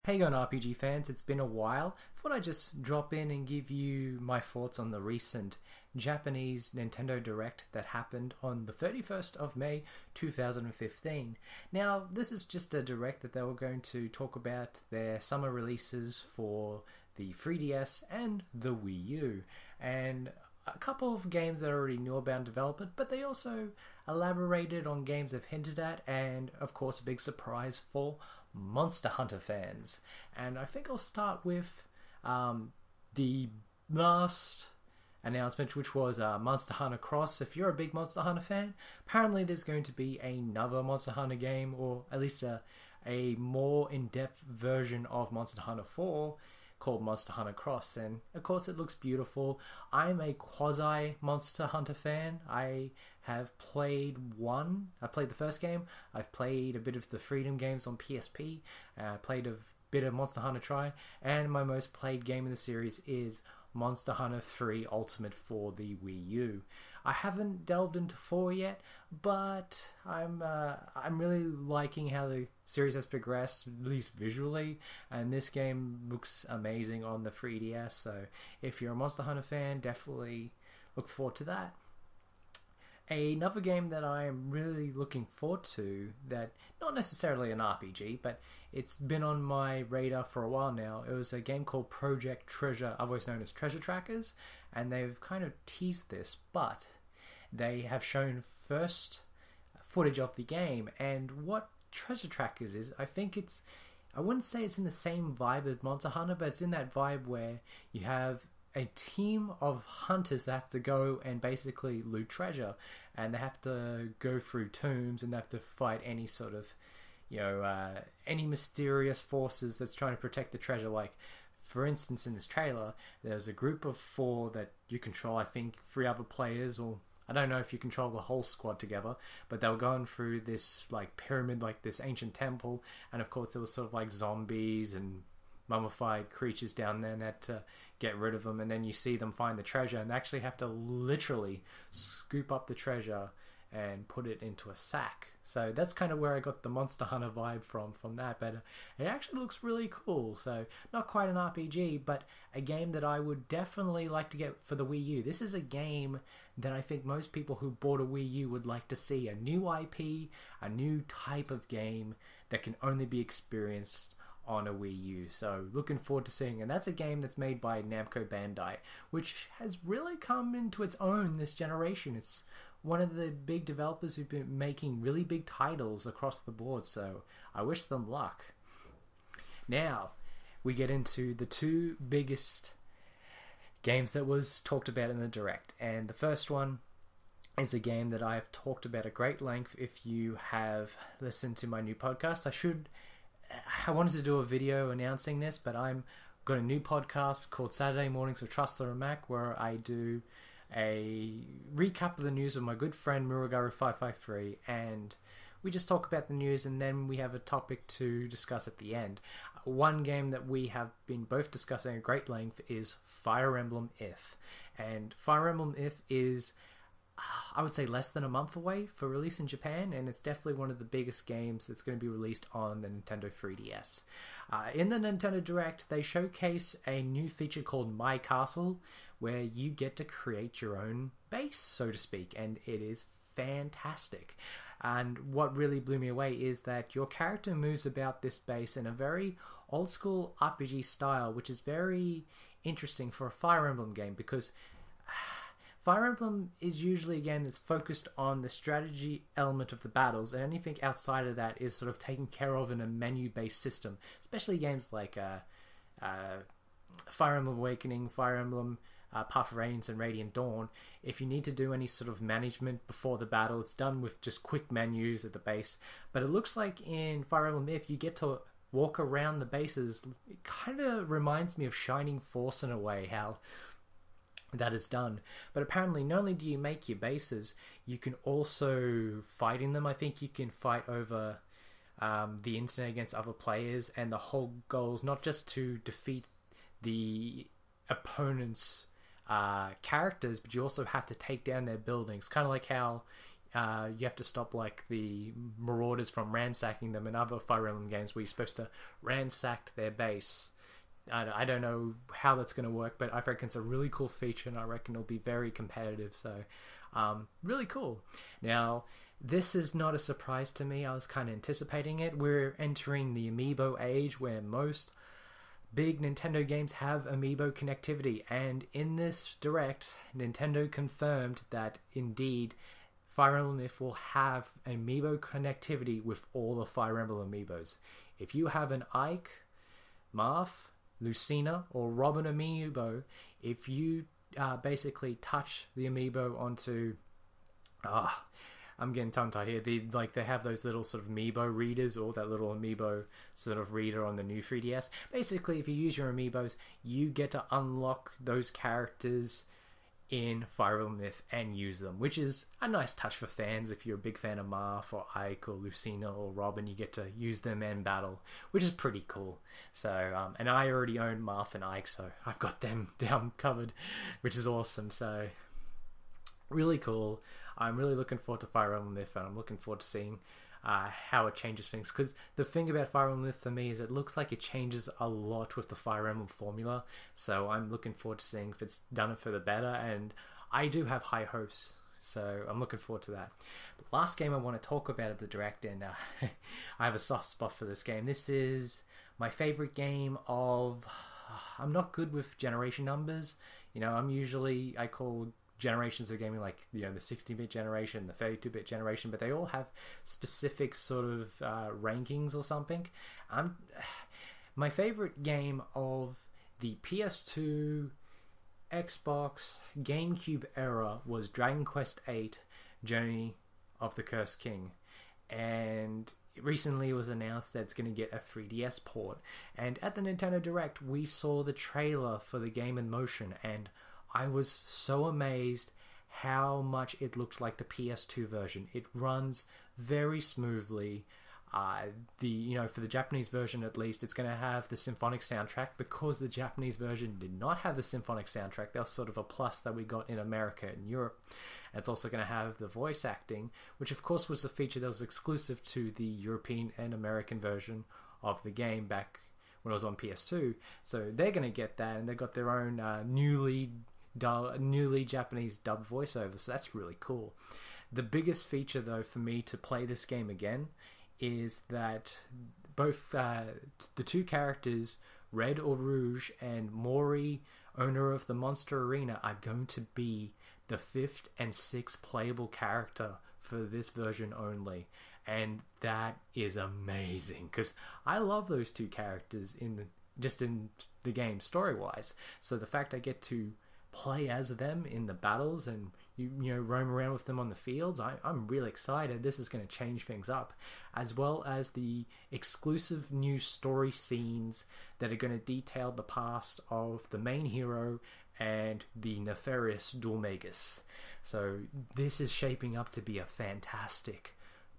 Hey going RPG fans, it's been a while. Thought I'd just drop in and give you my thoughts on the recent Japanese Nintendo Direct that happened on the 31st of May 2015. Now, this is just a Direct that they were going to talk about their summer releases for the 3DS and the Wii U. And a couple of games that I already knew about in development, but they also elaborated on games they've hinted at, and of course a big surprise for Monster Hunter fans. And I think I'll start with the last announcement, which was Monster Hunter Cross. If you're a big Monster Hunter fan, apparently there's going to be another Monster Hunter game, or at least a more in-depth version of Monster Hunter 4 called Monster Hunter Cross, and of course it looks beautiful. I'm a quasi Monster Hunter fan. I have played I played the first game. I've played a bit of the Freedom games on PSP. I played a bit of Monster Hunter Tri, and my most played game in the series is Monster Hunter 3 Ultimate for the Wii U. I haven't delved into 4 yet, but I'm really liking how the series has progressed, at least visually, and this game looks amazing on the 3DS, so if you're a Monster Hunter fan, definitely look forward to that. Another game that I'm really looking forward to, that not necessarily an RPG, but it's been on my radar for a while now. It was a game called Project Treasure, otherwise known as Treasure Trackers, and they've kind of teased this, but they have shown first footage of the game. And what Treasure Trackers is, I wouldn't say it's in the same vibe as Monster Hunter, but it's in that vibe where you have a team of hunters that have to go and basically loot treasure, and they have to go through tombs, and they have to fight any sort of, any mysterious forces that's trying to protect the treasure. Like, for instance, in this trailer, there's a group of 4 that you control, I think 3 other players, or I don't know if you control the whole squad together, but they were going through this like pyramid, like this ancient temple, and of course there was sort of like zombies and mummified creatures down there, and they had to get rid of them, and then you see them find the treasure, and they actually have to literally scoop up the treasure and put it into a sack. So that's kind of where I got the Monster Hunter vibe from that, but it actually looks really cool. So not quite an RPG, but a game that I would definitely like to get for the Wii U. This is a game that I think most people who bought a Wii U would like to see. A new IP, a new type of game that can only be experienced on a Wii U. So looking forward to seeing, and that's a game that's made by Namco Bandai, which has really come into its own this generation. It's one of the big developers who've been making really big titles across the board, so I wish them luck. Now we get into the 2 biggest games that was talked about in the Direct, and the first one is a game that I've talked about at great length. If you have listened to my new podcast, I wanted to do a video announcing this, but I've got a new podcast called Saturday Mornings with Trustler and Mac, where I do a recap of the news with my good friend Murugaru553, and we just talk about the news, and then we have a topic to discuss at the end. One game that we have been both discussing at great length is Fire Emblem If, and Fire Emblem If is, I would say, less than a month away for release in Japan, and it's definitely one of the biggest games that's going to be released on the Nintendo 3DS. In the Nintendo Direct, they showcase a new feature called My Castle, where you get to create your own base, so to speak, and it is fantastic. And what really blew me away is that your character moves about this base in a very old school RPG style, which is very interesting for a Fire Emblem game, because Fire Emblem is usually a game that's focused on the strategy element of the battles, and anything outside of that is sort of taken care of in a menu-based system, especially games like Fire Emblem Awakening, Fire Emblem Path of Radiance, and Radiant Dawn. If you need to do any sort of management before the battle, it's done with just quick menus at the base. But it looks like in Fire Emblem If you get to walk around the bases. It kind of reminds me of Shining Force in a way, how that is done. But apparently not only do you make your bases, you can also fight in them. I think you can fight over the internet against other players, and the whole goal is not just to defeat the opponent's characters, but you also have to take down their buildings, kind of like how You have to stop like the marauders from ransacking them in other Fire Emblem games where you're supposed to ransack their base. I don't know how that's going to work, but I reckon it's a really cool feature, and I reckon it'll be very competitive. So, really cool. Now, this is not a surprise to me. I was kind of anticipating it. We're entering the Amiibo age where most big Nintendo games have Amiibo connectivity, and in this Direct, Nintendo confirmed that indeed Fire Emblem Myth will have Amiibo connectivity with all the Fire Emblem Amiibos. If you have an Ike, Marth, Lucina, or Robin Amiibo, if you basically touch the Amiibo onto... I'm getting tongue-tied here. They have those little sort of Meebo readers, or that little Amiibo sort of reader on the new 3DS. Basically, if you use your Amiibos, you get to unlock those characters in Fire Emblem Myth and use them, which is a nice touch for fans. If you're a big fan of Marth or Ike or Lucina or Robin, you get to use them in battle, which is pretty cool. So, and I already own Marth and Ike, so I've got them down covered, which is awesome. So, really cool. I'm really looking forward to Fire Emblem Myth, and I'm looking forward to seeing how it changes things. Because the thing about Fire Emblem Myth for me is it looks like it changes a lot with the Fire Emblem formula. So I'm looking forward to seeing if it's done it for the better, and I do have high hopes. So I'm looking forward to that. The last game I want to talk about at the Direct, and I have a soft spot for this game. This is my favorite game of... I'm not good with generation numbers. You know, I call generations of gaming like, you know, the 16-bit generation, the 32-bit generation, but they all have specific sort of rankings or something. My favorite game of the PS2, Xbox, GameCube era was Dragon Quest VIII Journey of the Cursed King, and recently it was announced that it's going to get a 3DS port, and at the Nintendo Direct we saw the trailer for the game in motion, and I was so amazed how much it looks like the PS2 version. It runs very smoothly. For the Japanese version at least, it's going to have the symphonic soundtrack, because the Japanese version did not have the symphonic soundtrack. That was sort of a plus that we got in America and Europe. And it's also going to have the voice acting, which of course was a feature that was exclusive to the European and American version of the game back when it was on PS2. So they're going to get that, and they've got their own newly Japanese dubbed voiceover, so that's really cool. The biggest feature though for me to play this game again is that both the two characters, Red or Rouge, and Mori, owner of the Monster Arena, are going to be the 5th and 6th playable character for this version only, and that is amazing because I love those two characters in the game story wise. So the fact I get to play as them in the battles and you know roam around with them on the fields, I'm really excited. This is going to change things up, as well as the exclusive new story scenes that are going to detail the past of the main hero and the nefarious Dulmagus. So this is shaping up to be a fantastic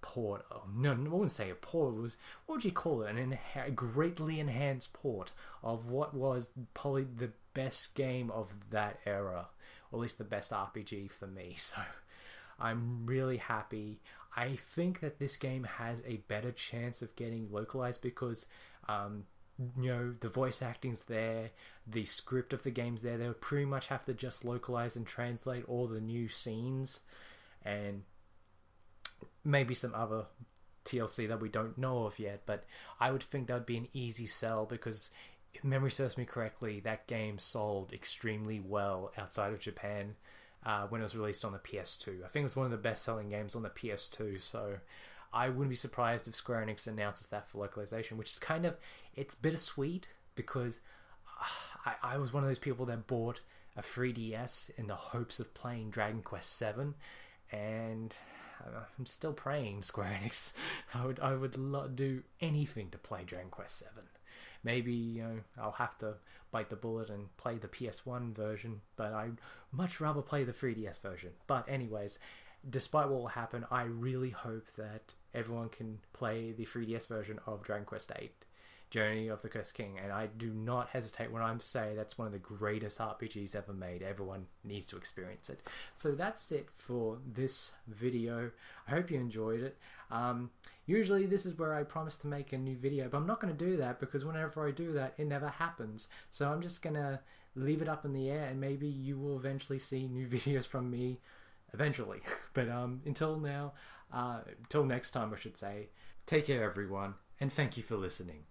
port. Oh, no, I wouldn't say a port. It was, what would you call it? A greatly enhanced port of what was probably the best game of that era, or at least the best RPG for me. So I'm really happy. I think that this game has a better chance of getting localized because the voice acting's there, the script of the game's there. They would pretty much have to just localize and translate all the new scenes and maybe some other TLC that we don't know of yet, but I would think that would be an easy sell because if memory serves me correctly, that game sold extremely well outside of Japan when it was released on the PS2. I think it was one of the best-selling games on the PS2, so I wouldn't be surprised if Square Enix announces that for localization, which is it's bittersweet because I was one of those people that bought a 3DS in the hopes of playing Dragon Quest VII, and I'm still praying, Square Enix. I would do anything to play Dragon Quest VII. Maybe I'll have to bite the bullet and play the PS1 version, but I'd much rather play the 3DS version. But anyways, despite what will happen, I really hope that everyone can play the 3DS version of Dragon Quest VIII, Journey of the Cursed King, and I do not hesitate when I'm saying that's one of the greatest RPGs ever made. Everyone needs to experience it. So that's it for this video. I hope you enjoyed it. Usually this is where I promise to make a new video, but I'm not going to do that because whenever I do that, it never happens. So I'm just going to leave it up in the air, and maybe you will eventually see new videos from me eventually. But until next time, I should say, take care everyone, and thank you for listening.